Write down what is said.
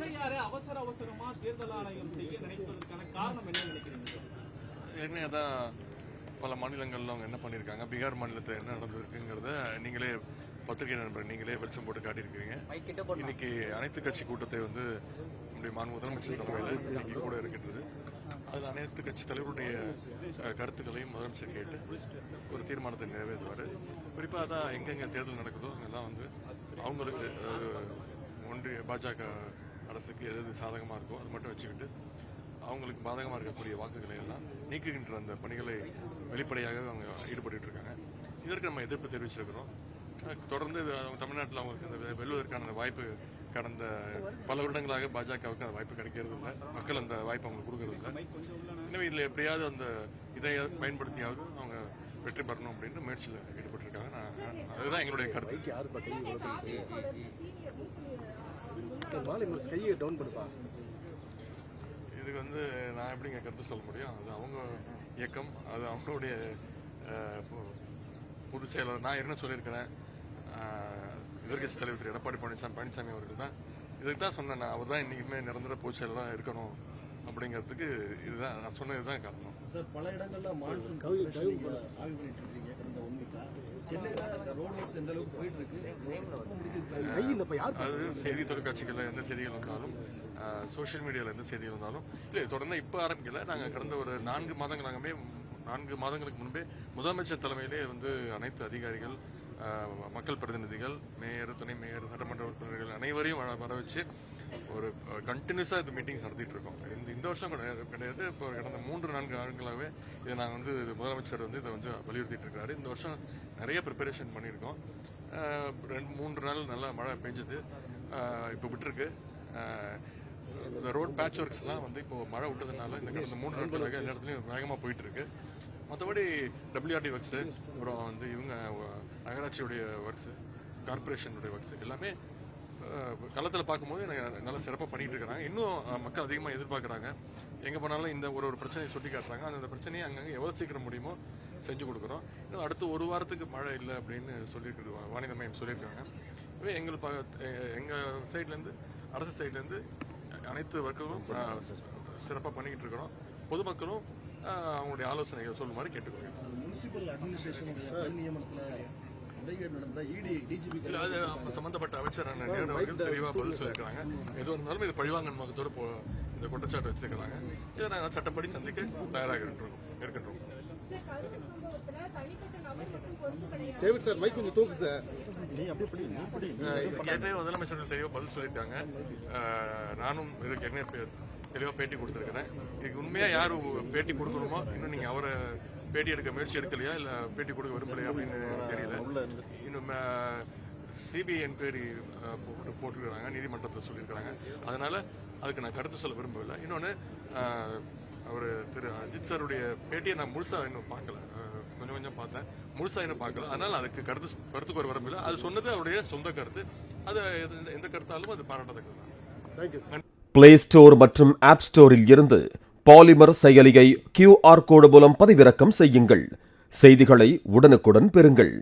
SIR அவசர அவசரமா தேர்தல் ஆணையம் செய்ய நினைப்பதற்கான காரணம் என்ன நினைக்கிறீங்க? ஏற்கனவே அதான் பல மாநிலங்கள்ல அவங்க என்ன பண்ணியிருக்காங்க, பீகார் மாநிலத்தில் என்ன நடந்திருக்குங்கிறத நீங்களே பத்திரிகை நண்பர் நீங்களே வெளிச்சம் போட்டு காட்டியிருக்கிறீங்க. இன்னைக்கு அனைத்து கட்சி கூட்டத்தை வந்து நம்முடைய முதலமைச்சர் தலைமையில் இன்னைக்கு கூட இருக்கின்றது. அதில் அனைத்து கட்சி தலைவருடைய கருத்துக்களையும் முதலமைச்சர் கேட்டு ஒரு தீர்மானத்தை நிறைவேற்றுவார். குறிப்பாக அதான் எங்கெங்கே தேர்தல் நடக்குதோ அங்கெல்லாம் வந்து அவங்களுக்கு ஒன்றிய பாஜக அரசுக்கு எது சாதகமாக இருக்கோ அது மட்டும் வச்சுக்கிட்டு அவங்களுக்கு பாதகமாக இருக்கக்கூடிய வாக்குகளை எல்லாம் நீக்குகின்ற அந்த பணிகளை வெளிப்படையாக அவங்க ஈடுபட்டு இருக்காங்க. இதற்கு நம்ம எதிர்ப்பு தெரிவிச்சிருக்கிறோம். தொடர்ந்து தமிழ்நாட்டில் அவங்களுக்கு வெல்வதற்கான அந்த வாய்ப்பு கடந்த பல வருடங்களாக பாஜகவுக்கு அந்த வாய்ப்பு கிடைக்கிறது இல்லை. மக்கள் அந்த வாய்ப்பு அவங்களுக்கு கொடுக்கறது இல்லை. எனவே இதில் எப்படியாவது அந்த இதை பயன்படுத்தியாவது அவங்க வெற்றி பெறணும் அப்படின்னு முயற்சியில் ஈடுபட்டிருக்காங்க. அதுதான் எங்களுடைய கருத்து. இதுக்கு வந்து நான் எப்படிங்க கருத்து சொல்ல முடியும்? அது அவங்க இயக்கம், அது அவங்களுடைய பொதுச் செயலர். நான் என்ன சொல்லியிருக்கிறேன், எதிர்கட்சி தலைவர் திரு எடப்பாடி பழனிசாமி அவர்கள் தான் இதுக்கு தான் சொன்னேன். அவர் தான் இன்னைக்குமே நிரந்தர பொதுச் செயலராக இருக்கணும் அப்படிங்கிறதுக்கு இதுதான் நான் சொன்னதுதான் காரணம். சார், பல இடங்கள்ல மான்சூன் ஆய்வு பண்ணிட்டு இருக்கீங்க. கடந்த 1 வீக்கா சென்னையில ரோட் ஒர்க்ஸ் எந்த அளவுக்கு போயிட்டு இருக்கு? அது செய்தி தொலைக்காட்சிகளில் எந்த செய்திகள் வந்தாலும், சோசியல் மீடியாவில் எந்த செய்திகள் வந்தாலும் இல்லை, தொடர்ந்து இப்போ ஆரம்பிக்கல. நாங்கள் கடந்த ஒரு 4 மாதங்களுக்கு முன்பே முதலமைச்சர் தலைமையிலே வந்து அனைத்து அதிகாரிகள், மக்கள் பிரதிநிதிகள், மேயர், துணை மேயர், சட்டமன்ற உறுப்பினர்கள் அனைவரையும் வர வச்சு ஒரு கண்டினியூஸா இது மீட்டிங்ஸ் நடத்திட்டு இருக்கோம். இந்த வருஷம் கிடையாது, இப்போ கடந்த 3-4 ஆண்டுகளாகவே இதை நாங்கள் வந்து முதலமைச்சர் வந்து இதை வந்து வலியுறுத்திட்டு இருக்காரு. இந்த வருஷம் நிறைய ப்ரிப்பரேஷன் பண்ணியிருக்கோம். 2-3 நாள் நல்லா மழை பெஞ்சது, இப்போ விட்டுருக்கு. இந்த ரோட் பேட்ச் ஒர்க்ஸ்லாம் வந்து இப்போ மழை விட்டதுனால இந்த கடந்த 3 நாட்களாக எல்லா இடத்துலையும் வேகமாக போயிட்டு இருக்கு. மற்றபடி WRD ஒர்க்ஸு, அப்புறம் வந்து இவங்க நகராட்சியுடைய ஒர்க்ஸு, கார்பரேஷனுடைய ஒர்க்ஸு எல்லாமே களத்தில் பார்க்கும்போது நல்லா சிறப்பாக பண்ணிட்டு இருக்கிறாங்க. இன்னும் மக்கள் அதிகமாக எதிர்பார்க்குறாங்க. எங்கே போனாலும் இந்த ஒரு பிரச்சனையை சுட்டி காட்டுறாங்க. அந்த பிரச்சனையை அங்கங்கே எவ்வளோ சீக்கிரம் முடியுமோ செஞ்சு கொடுக்குறோம். இன்னும் அடுத்து 1 வாரத்துக்கு மழை இல்லை அப்படின்னு சொல்லியிருக்குது வானிலை மையம் சொல்லியிருக்காங்க. எங்கள் சைட்லேருந்து, அரசு சைட்லேருந்து அனைத்து ஒர்க்குகளும் சிறப்பாக பண்ணிக்கிட்டு இருக்கிறோம். பொதுமக்களும் அவங்களுடைய ஆலோசனைகள் சொல்லுமாறு கேட்டுக்கொள்கிறேன். முனிசிபல் அட்மினிஸ்ட்ரேஷன் அது சம்பந்தப்பட்ட அமைச்சர் நேரு அவர்கள் தெளிவாக பதில் சொல்லியிருக்காங்க. எது இருந்தாலும் இது பழிவாங்கன் முகத்தோடு இந்த குற்றச்சாட்டு வச்சிருக்கிறாங்க. இதை நாங்கள் சட்டப்படி சந்திக்க தயாராக இருக்கின்றோம். ஏற்கனவே முதலமைச்சர்கள் தெளிவாக பதில் சொல்லியிருக்காங்க. நானும் இதுக்கு ஏற்கனவே தெளிவாக பேட்டி கொடுத்துருக்கிறேன். இதுக்கு உண்மையாக யார் பேட்டி கொடுக்கணுமோ, இன்னும் நீங்கள் அவரை பேட்டி எடுக்க முயற்சி எடுக்கலையா இல்லை பேட்டி கொடுக்க விரும்பலையா அப்படின்னு தெரியல. இன்னும் சிபிஐ என்கொயரி போட்டிருக்கிறாங்க, நீதிமன்றத்தில் சொல்லியிருக்கிறாங்க. அதனால அதுக்கு நான் கருத்து சொல்ல விரும்பவில்லை. இன்னொன்று, அவர் திரு அஜித் சாருடைய பேட்டியை நான் முழுசாக இன்னும் பார்க்கல, கொஞ்சம் பார்த்தேன், முழுசாக இன்னும் பார்க்கல. அதனால அதுக்கு கருத்துக்கு ஒரு விரும்பல. அது சொன்னது அவருடைய சொந்த கருத்து. அது எந்த கருத்தாலும் அது பாராட்டத்தக்கது தான். தேங்க்யூ. பிளே ஸ்டோர் மற்றும் ஆப் ஸ்டோரில் இருந்து பாலிமர் செயலியை QR கோடு மூலம் பதிவிறக்கம் செய்யுங்கள். செய்திகளை உடனுக்குடன் பெறுங்கள்.